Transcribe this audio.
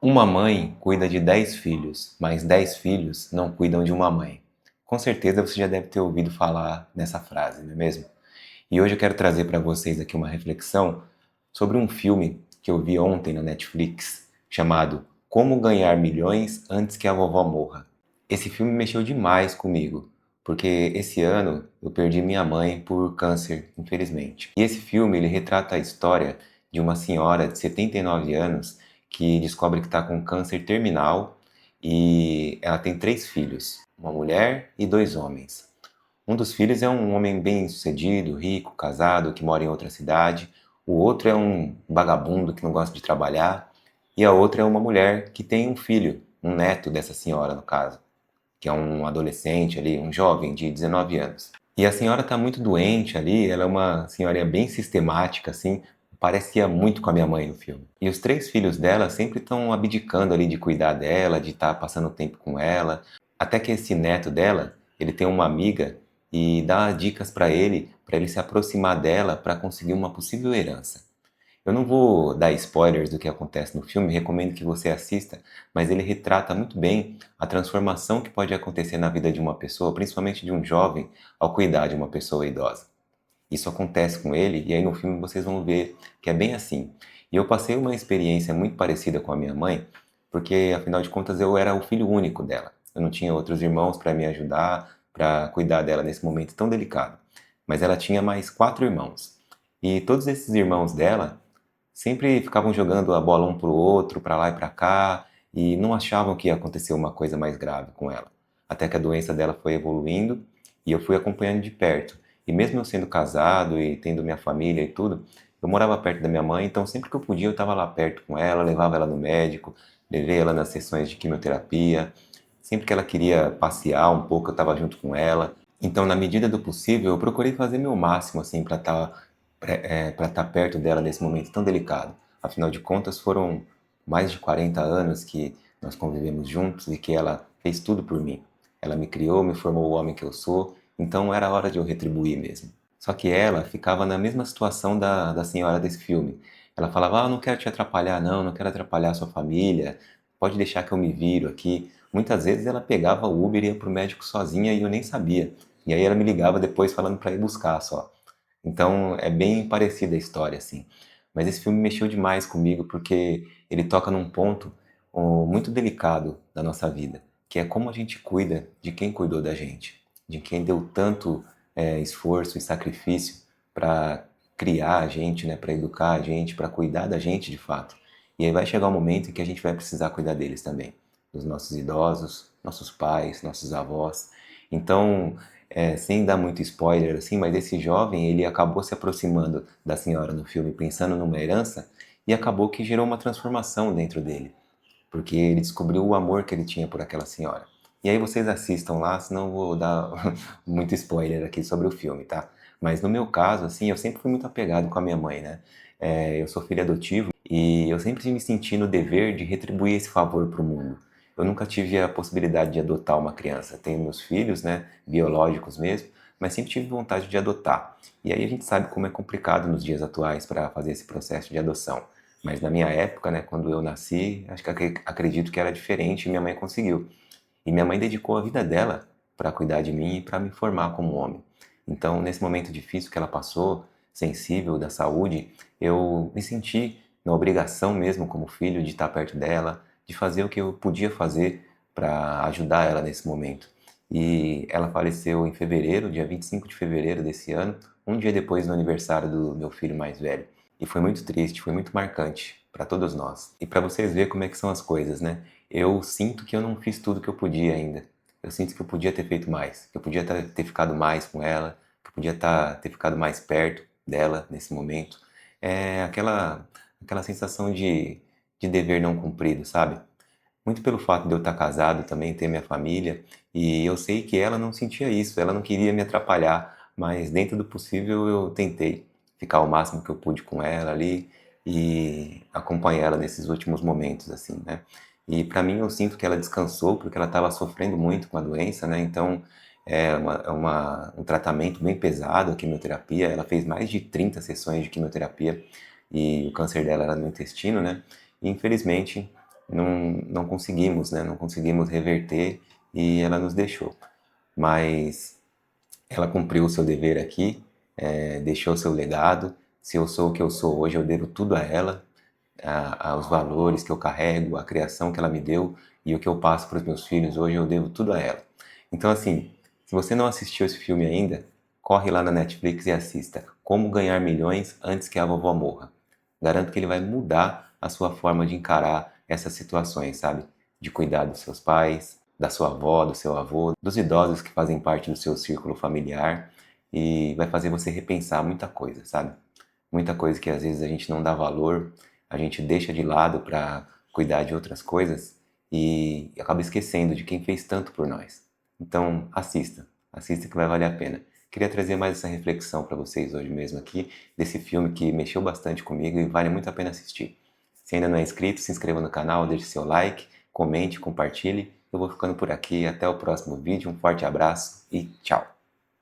Uma mãe cuida de 10 filhos, mas 10 filhos não cuidam de uma mãe. Com certeza você já deve ter ouvido falar nessa frase, não é mesmo? E hoje eu quero trazer para vocês aqui uma reflexão sobre um filme que eu vi ontem na Netflix, chamado Como Ganhar Milhões Antes que a Vovó Morra. Esse filme mexeu demais comigo, porque esse ano eu perdi minha mãe por câncer, infelizmente. E esse filme ele retrata a história de uma senhora de 79 anos que descobre que está com câncer terminal e ela tem 3 filhos, uma mulher e 2 homens. Um dos filhos é um homem bem-sucedido, rico, casado, que mora em outra cidade. O outro é um vagabundo que não gosta de trabalhar. E a outra é uma mulher que tem um filho, um neto dessa senhora, no caso, que é um adolescente ali, um jovem de 19 anos. E a senhora está muito doente ali, ela é uma senhorinha bem sistemática, assim, parecia muito com a minha mãe no filme. E os 3 filhos dela sempre estão abdicando ali de cuidar dela, de estar passando tempo com ela, até que esse neto dela, ele tem uma amiga e dá dicas para ele se aproximar dela para conseguir uma possível herança. Eu não vou dar spoilers do que acontece no filme, recomendo que você assista, mas ele retrata muito bem a transformação que pode acontecer na vida de uma pessoa, principalmente de um jovem, ao cuidar de uma pessoa idosa. Isso acontece com ele e aí no filme vocês vão ver que é bem assim. E eu passei uma experiência muito parecida com a minha mãe, porque afinal de contas eu era o filho único dela. Eu não tinha outros irmãos para me ajudar, para cuidar dela nesse momento tão delicado. Mas ela tinha mais 4 irmãos. E todos esses irmãos dela sempre ficavam jogando a bola um para o outro, para lá e para cá, e não achavam que ia acontecer uma coisa mais grave com ela. Até que a doença dela foi evoluindo e eu fui acompanhando de perto. E mesmo eu sendo casado e tendo minha família e tudo, eu morava perto da minha mãe, então sempre que eu podia eu estava lá perto com ela, levava ela no médico, levei ela nas sessões de quimioterapia. Sempre que ela queria passear um pouco, eu estava junto com ela. Então, na medida do possível, eu procurei fazer meu máximo assim para estar perto dela nesse momento tão delicado. Afinal de contas, foram mais de 40 anos que nós convivemos juntos e que ela fez tudo por mim. Ela me criou, me formou o homem que eu sou, então era hora de eu retribuir mesmo. Só que ela ficava na mesma situação da senhora desse filme. Ela falava: "Ah, eu não quero te atrapalhar, não, não quero atrapalhar a sua família, pode deixar que eu me viro aqui." Muitas vezes ela pegava o Uber e ia pro médico sozinha e eu nem sabia. E aí ela me ligava depois falando para ir buscar só. Então é bem parecida a história, assim. Mas esse filme mexeu demais comigo porque ele toca num ponto muito delicado da nossa vida, que é como a gente cuida de quem cuidou da gente, de quem deu tanto esforço e sacrifício para criar a gente, né, para educar a gente, para cuidar da gente de fato. E aí vai chegar um momento em que a gente vai precisar cuidar deles também, dos nossos idosos, nossos pais, nossos avós. Então, sem dar muito spoiler assim, mas esse jovem ele acabou se aproximando da senhora no filme pensando numa herança e acabou que gerou uma transformação dentro dele, porque ele descobriu o amor que ele tinha por aquela senhora. E aí vocês assistam lá, senão eu vou dar muito spoiler aqui sobre o filme, tá? Mas no meu caso, assim, eu sempre fui muito apegado com a minha mãe, né? Eu sou filho adotivo e eu sempre me senti no dever de retribuir esse favor para o mundo. Eu nunca tive a possibilidade de adotar uma criança. Tenho meus filhos, né, biológicos mesmo, mas sempre tive vontade de adotar. E aí a gente sabe como é complicado nos dias atuais para fazer esse processo de adoção. Mas na minha época, né, quando eu nasci, acho que acredito que era diferente e minha mãe conseguiu. E minha mãe dedicou a vida dela para cuidar de mim e para me formar como homem. Então, nesse momento difícil que ela passou, sensível da saúde, eu me senti na obrigação mesmo como filho de estar perto dela, de fazer o que eu podia fazer para ajudar ela nesse momento. E ela faleceu em fevereiro, dia 25 de fevereiro desse ano, um dia depois do aniversário do meu filho mais velho. E foi muito triste, foi muito marcante para todos nós. E para vocês verem como é que são as coisas, né? Eu sinto que eu não fiz tudo que eu podia ainda. Eu sinto que eu podia ter feito mais, que eu podia ter ficado mais com ela, que eu podia ter ficado mais perto dela nesse momento. É aquela sensação de dever não cumprido, sabe? Muito pelo fato de eu estar casado também, ter minha família, e eu sei que ela não sentia isso, ela não queria me atrapalhar, mas dentro do possível eu tentei ficar o máximo que eu pude com ela ali e acompanhar ela nesses últimos momentos, assim, né? E para mim eu sinto que ela descansou porque ela estava sofrendo muito com a doença, né? Então um tratamento bem pesado, a quimioterapia. Ela fez mais de 30 sessões de quimioterapia e o câncer dela era no intestino, né? E infelizmente não conseguimos, né? Não conseguimos reverter e ela nos deixou. Mas ela cumpriu o seu dever aqui, deixou o seu legado. Se eu sou o que eu sou hoje, eu devo tudo a ela, aos valores que eu carrego, a criação que ela me deu e o que eu passo para os meus filhos hoje, eu devo tudo a ela. Então, assim, se você não assistiu esse filme ainda, corre lá na Netflix e assista Como Ganhar Milhões Antes que a Vovó Morra. Garanto que ele vai mudar a sua forma de encarar essas situações, sabe? De cuidar dos seus pais, da sua avó, do seu avô, dos idosos que fazem parte do seu círculo familiar e vai fazer você repensar muita coisa, sabe? Muita coisa que às vezes a gente não dá valor, a gente deixa de lado para cuidar de outras coisas e acaba esquecendo de quem fez tanto por nós. Então, assista que vai valer a pena. Queria trazer mais essa reflexão para vocês hoje mesmo aqui, desse filme que mexeu bastante comigo e vale muito a pena assistir. Se ainda não é inscrito, se inscreva no canal, deixe seu like, comente, compartilhe. Eu vou ficando por aqui, até o próximo vídeo, um forte abraço e tchau!